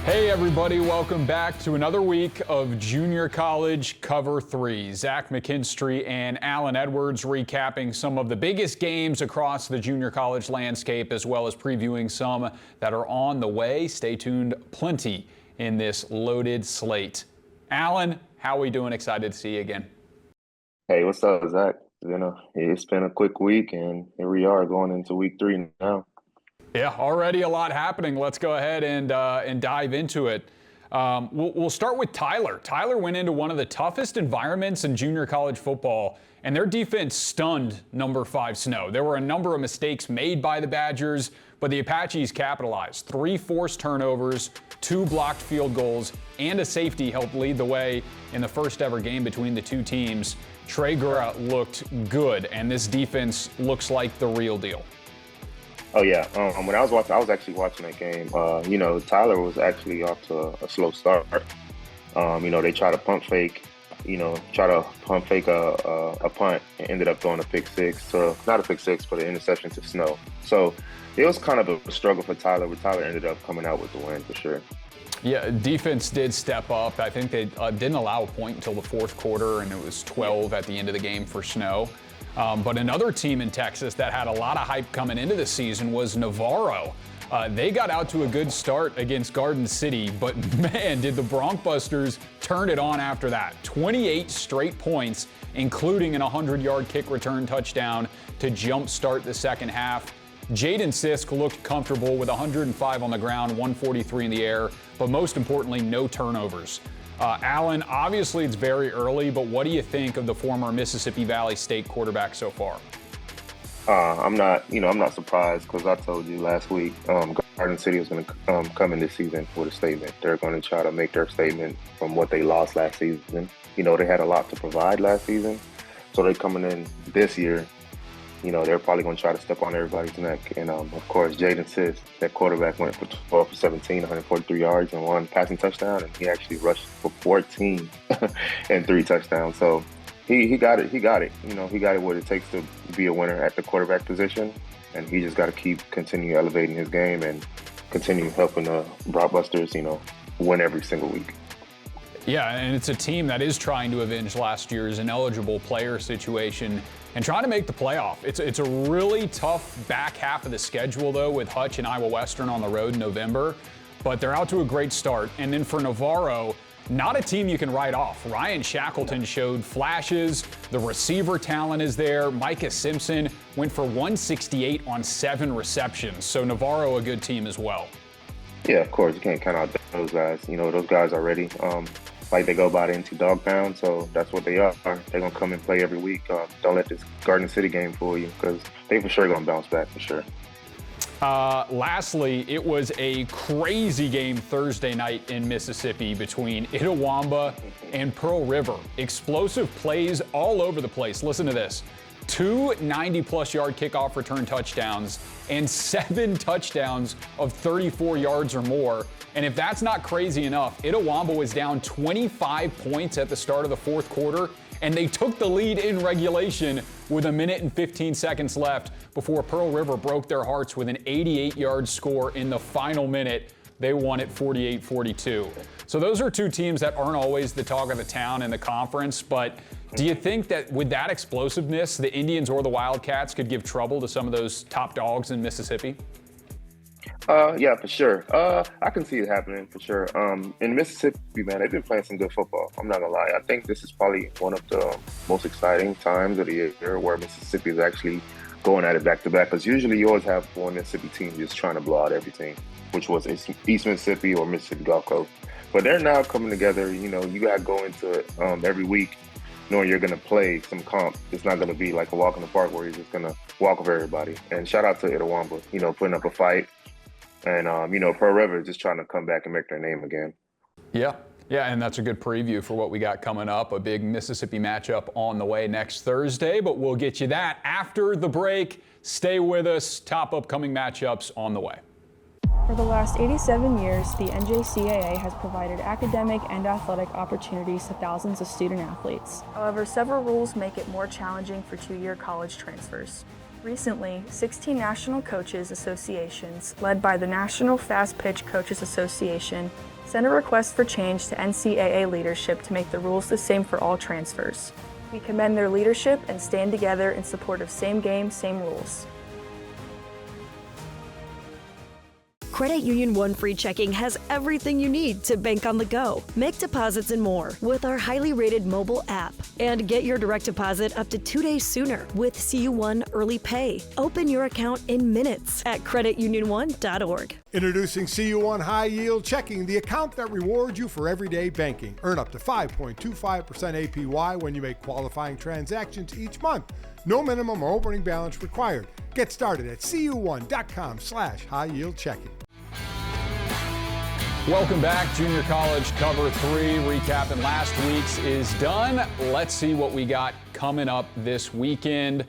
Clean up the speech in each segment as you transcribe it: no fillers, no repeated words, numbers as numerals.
Hey everybody, welcome back to another week of Junior College Cover 3. 𝙉𝘼𝙏𝙄𝙊𝙉𝙼𝙍𝑃 McKinstry and Alan Edwards recapping some of the biggest games across the junior college landscape, as well as previewing some that are on the way. Stay tuned, plenty in this loaded slate. Alan, how are we doing? Excited to see you again. Hey, what's up, Zach? It's been a quick week, and here we are going into week 3 now. Yeah, already a lot happening. Let's go ahead and dive into it. We'll start with Tyler. Tyler went into one of the toughest environments in junior college football, and their defense stunned number 5 Snow. There were a number of mistakes made by the Badgers, but the Apaches capitalized. 3 forced turnovers, 2 blocked field goals, and a safety helped lead the way in the first ever game between the two teams. 𝙁looked good, and this defense looks like the real deal. Oh yeah, when I was actually watching that game. Tyler was actually off to a slow start. They tried to pump fake, a punt, and ended up throwing a pick six. So not a pick six, but an interception to Snow. So it was kind of a struggle for Tyler, but Tyler ended up coming out with the win for sure. Yeah, defense did step up. I think they didn't allow a point until the fourth quarter, and it was 12 at the end of the game for Snow. But another team in Texas that had a lot of hype coming into the season was Navarro. They got out to a good start against Garden City, but man, did the Broncbusters turn it on after that. 28 straight points, including an 100-yard kick return touchdown to jumpstart the second half. Jaden Sisk looked comfortable with 105 on the ground, 143 in the air, but most importantly, no turnovers. Alan, obviously it's very early, but what do you think of the former Mississippi Valley State quarterback so far? I'm not surprised, because I told you last week Garden City was going to come in this season with a statement. They're going to try to make their statement from what they lost last season. They had a lot to provide last season, so they're coming in this year. They're probably going to try to step on everybody's neck. And, of course, Jaden Sisk, that quarterback, went for 12 for 17, 143 yards and 1 passing touchdown. And he actually rushed for 14 and 3 touchdowns. So he got it. He got it what it takes to be a winner at the quarterback position. And he just got to continue elevating his game and continue helping the Broncbusters, win every single week. Yeah, and it's a team that is trying to avenge last year's ineligible player situation and trying to make the playoff. It's a really tough back half of the schedule, though, with Hutch and Iowa Western on the road in November. But they're out to a great start. And then for Navarro, not a team you can write off. Ryan Shackleton showed flashes. The receiver talent is there. Micah Simpson went for 168 on 7 receptions. So Navarro, a good team as well. Yeah, of course. You can't count out those guys. Those guys are ready. Like they go by the NT Dog Pound, so that's what they are. They're going to come and play every week. Don't let this Garden City game fool you, because they for sure going to bounce back for sure. Lastly, it was a crazy game Thursday night in Mississippi between Itawamba and Pearl River. Explosive plays all over the place. Listen to this. 2 90-plus yard kickoff return touchdowns and 7 touchdowns of 34 yards or more. And if that's not crazy enough, Itawamba was down 25 points at the start of the fourth quarter, and they took the lead in regulation with 1 minute and 15 seconds left before Pearl River broke their hearts with an 88-yard score in the final minute. They won it 48-42. So those are two teams that aren't always the talk of the town in the conference, but do you think that with that explosiveness, the Indians or the Wildcats could give trouble to some of those top dogs in Mississippi? Yeah, for sure. I can see it happening for sure. In Mississippi, man, they've been playing some good football. I'm not gonna lie. I think this is probably one of the most exciting times of the year where Mississippi is actually going at it back to back. Because usually you always have one Mississippi team just trying to blow out everything, which was East Mississippi or Mississippi Gulf Coast. But they're now coming together. You got to go into it every week knowing you're going to play some comp. It's not going to be like a walk in the park where you're just going to walk over everybody. And shout out to Itawamba, putting up a fight. And, Pearl River just trying to come back and make their name again. Yeah, and that's a good preview for what we got coming up. A big Mississippi matchup on the way next Thursday, but we'll get you that after the break. Stay with us. Top upcoming matchups on the way. For the last 87 years, the NJCAA has provided academic and athletic opportunities to thousands of student athletes. However, several rules make it more challenging for two-year college transfers. Recently, 16 national coaches associations, led by the National Fast Pitch Coaches Association, sent a request for change to NCAA leadership to make the rules the same for all transfers. We commend their leadership and stand together in support of same game, same rules. Credit Union One Free Checking has everything you need to bank on the go. Make deposits and more with our highly rated mobile app. And get your direct deposit up to 2 days sooner with CU1 Early Pay. Open your account in minutes at creditunion1.org. Introducing CU1 High Yield Checking, the account that rewards you for everyday banking. Earn up to 5.25% APY when you make qualifying transactions each month. No minimum or opening balance required. Get started at cu1.com/high yield checking. Welcome back. Junior College Cover 3 recapping last week's is done. Let's see what we got coming up this weekend.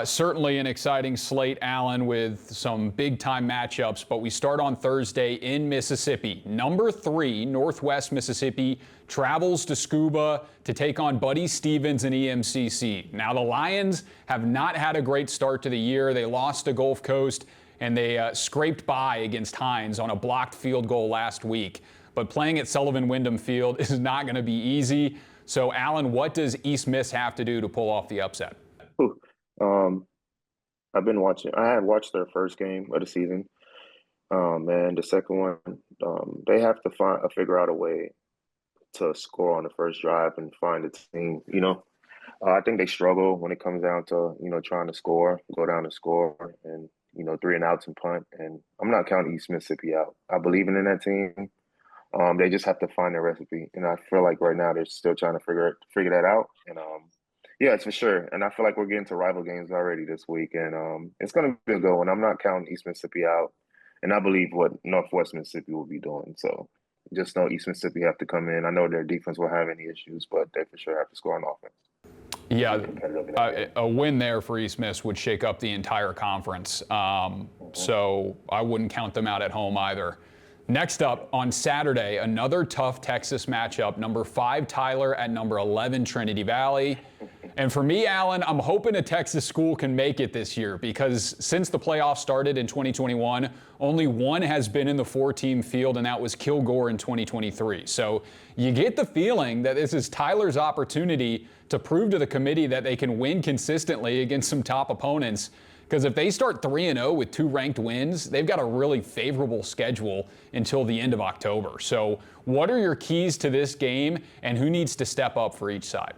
Certainly an exciting slate, Alan, with some big-time matchups, but we start on Thursday in Mississippi. Number 3, Northwest Mississippi, travels to Scuba to take on Buddy Stevens and EMCC. Now, the Lions have not had a great start to the year. They lost to Gulf Coast, and they scraped by against Hines on a blocked field goal last week. But playing at Sullivan Wyndham Field is not going to be easy. So, Alan, what does East Miss have to do to pull off the upset? I've been watching. I had watched their first game of the season, and the second one. They have to figure out a way to score on the first drive and find a team. I think they struggle when it comes down to trying to score, go down and score, and 3 and outs and punt. And I'm not counting East Mississippi out. I believe in that team. They just have to find their recipe, and I feel like right now they're still trying to figure that out. And yeah, it's for sure. And I feel like we're getting to rival games already this week, and it's going to be a good one. I'm not counting East Mississippi out, and I believe what Northwest Mississippi will be doing. So just know East Mississippi have to come in. I know their defense will have any issues, but they for sure have to score on offense. Yeah, a win there for East Miss would shake up the entire conference. So I wouldn't count them out at home either. Next up on Saturday, another tough Texas matchup. Number 5 Tyler at number 11 Trinity Valley. And for me, Alan, I'm hoping a Texas school can make it this year because since the playoffs started in 2021, only one has been in the 4-team field, and that was Kilgore in 2023. So you get the feeling that this is Tyler's opportunity to prove to the committee that they can win consistently against some top opponents. Because if they start 3-0 with 2 ranked wins, they've got a really favorable schedule until the end of October. So what are your keys to this game, and who needs to step up for each side?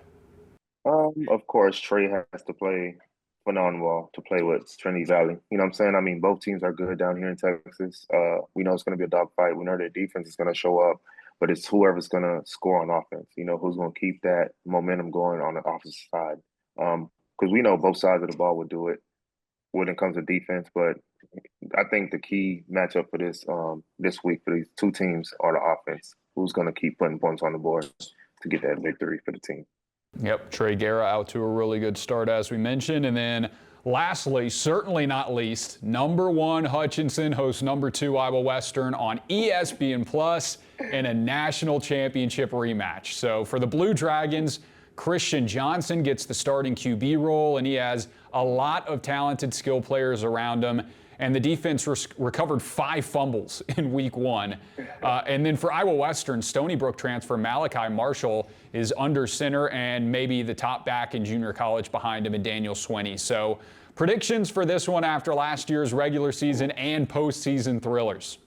Of course, Trey has to play phenomenal to play with Trinity Valley. You know what I'm saying? I mean, both teams are good down here in Texas. We know it's going to be a dogfight. We know their defense is going to show up, but it's whoever's going to score on offense. Who's going to keep that momentum going on the offensive side. Because we know both sides of the ball would do it when it comes to defense, but I think the key matchup for this week for these two teams are the offense. Who's going to keep putting points on the board to get that victory for the team? Yep, Trey Guerra out to a really good start, as we mentioned. And then lastly, certainly not least, number 1 Hutchinson hosts number 2 Iowa Western on ESPN Plus in a national championship rematch. So for the Blue Dragons, Christian Johnson gets the starting QB role, and he has a lot of talented skill players around him. And the defense recovered 5 fumbles in week 1. And then for Iowa Western, Stony Brook transfer Malachi Marshall is under center and maybe the top back in junior college behind him in Daniel Swinney. So predictions for this one after last year's regular season and postseason thrillers.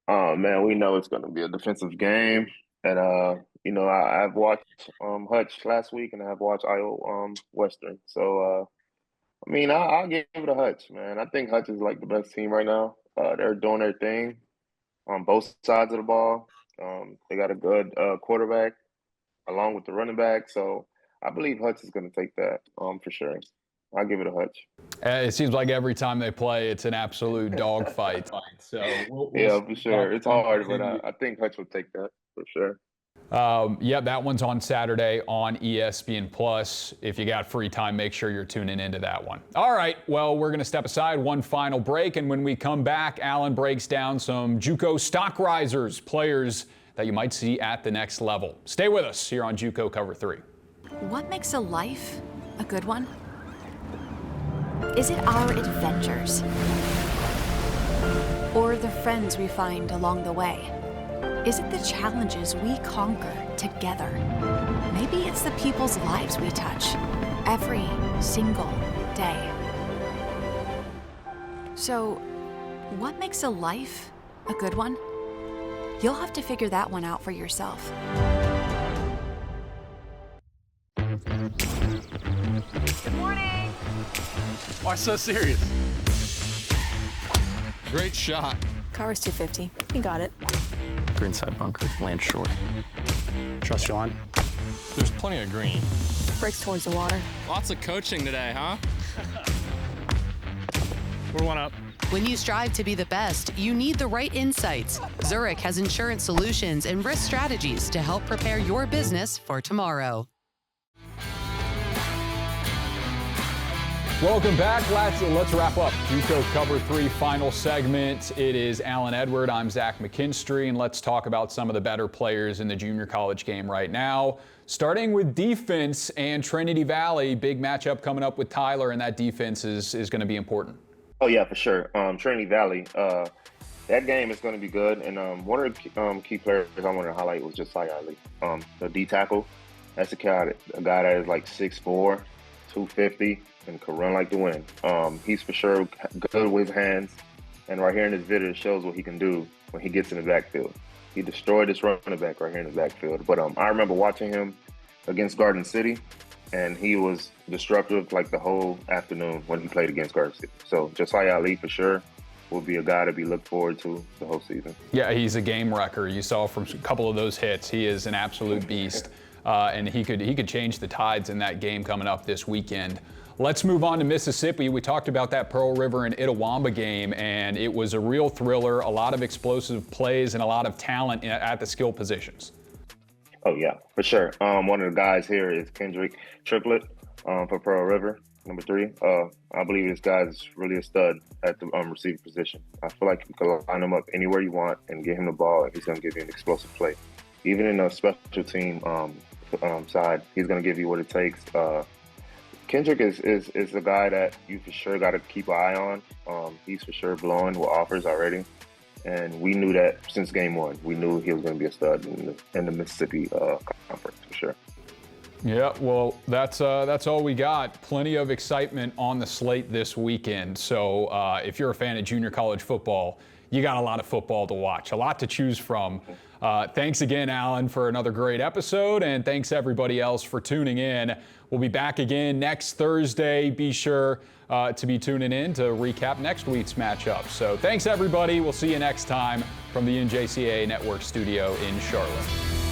Oh, man, we know it's going to be a defensive game. And, I've watched Hutch last week, and I've watched Iowa Western. So, I'll give it a Hutch, man. I think Hutch is like the best team right now. They're doing their thing on both sides of the ball. They got a good quarterback along with the running back. So I believe Hutch is going to take that for sure. I'll give it a Hutch. It seems like every time they play, it's an absolute dogfight. So yeah, for sure. It's hard, but I think Hutch will take that for sure. Yeah, that one's on Saturday on ESPN Plus. If you got free time, make sure you're tuning into that one. All right, well, we're going to step aside one final break, and when we come back, Alan breaks down some JUCO stock risers, players that you might see at the next level. Stay with us here on JUCO Cover 3. What makes a life a good one? Is it our adventures? Or the friends we find along the way? Is it the challenges we conquer together? Maybe it's the people's lives we touch every single day. So, what makes a life a good one? You'll have to figure that one out for yourself. Good morning. Why so serious? Great shot. Car was 250. He got it. Greenside bunker, land short. Trust your line. There's plenty of green. Brakes towards the water. Lots of coaching today, huh? We're one up. When you strive to be the best, you need the right insights. Zurich has insurance solutions and risk strategies to help prepare your business for tomorrow. Welcome back. Let's wrap up JUCO Cover 3 final segment. It is Alan Edward. I'm 𝙉𝘼𝙏𝙄𝙊𝙉𝘼𝙄𝙃, and let's talk about some of the better players in the junior college game right now. Starting with defense and Trinity Valley, big matchup coming up with Tyler, and that defense is going to be important. Oh, yeah, for sure. Trinity Valley, that game is going to be good. And one of the key players I wanted to highlight was just 𝙉𝘼𝙏𝙏𝙄𝙊𝙉𝙼𝙍. The That's a guy that is like 6'4", 250, and can run like the wind. He's for sure good with his hands. And right here in this video, it shows what he can do when he gets in the backfield. He destroyed this running back right here in the backfield. But I remember watching him against Garden City, and he was disruptive like the whole afternoon when he played against Garden City. So 𝙉𝘼𝙏𝙏𝙄𝙊𝙉 will for sure will be a guy to be looked forward to the whole season. Yeah, he's a game wrecker. You saw from a couple of those hits, he is an absolute beast. And he could change the tides in that game coming up this weekend. Let's move on to Mississippi. We talked about that Pearl River and Itawamba game, and it was a real thriller, a lot of explosive plays and a lot of talent at the skill positions. Oh, yeah, for sure. One of the guys here is 𝘾𝙃𝘼𝙃𝙃 for Pearl River, number 3. I believe this guy is really a stud at the receiver position. I feel like you can line him up anywhere you want and get him the ball, and he's going to give you an explosive play. Even in a special team side, he's going to give you what it takes. 𝘾𝙃𝘃 is a guy that you for sure got to keep an eye on. He's for sure blowing with offers already. And we knew that since game 1. We knew he was going to be a stud in the Mississippi conference for sure. Yeah, well, that's all we got. Plenty of excitement on the slate this weekend. So if you're a fan of junior college football, you got a lot of football to watch, a lot to choose from. Thanks again, Alan, for another great episode, and thanks everybody else for tuning in. We'll be back again next Thursday. Be sure to be tuning in to recap next week's matchup. So thanks, everybody. We'll see you next time from the NJCAA Network studio in Charlotte.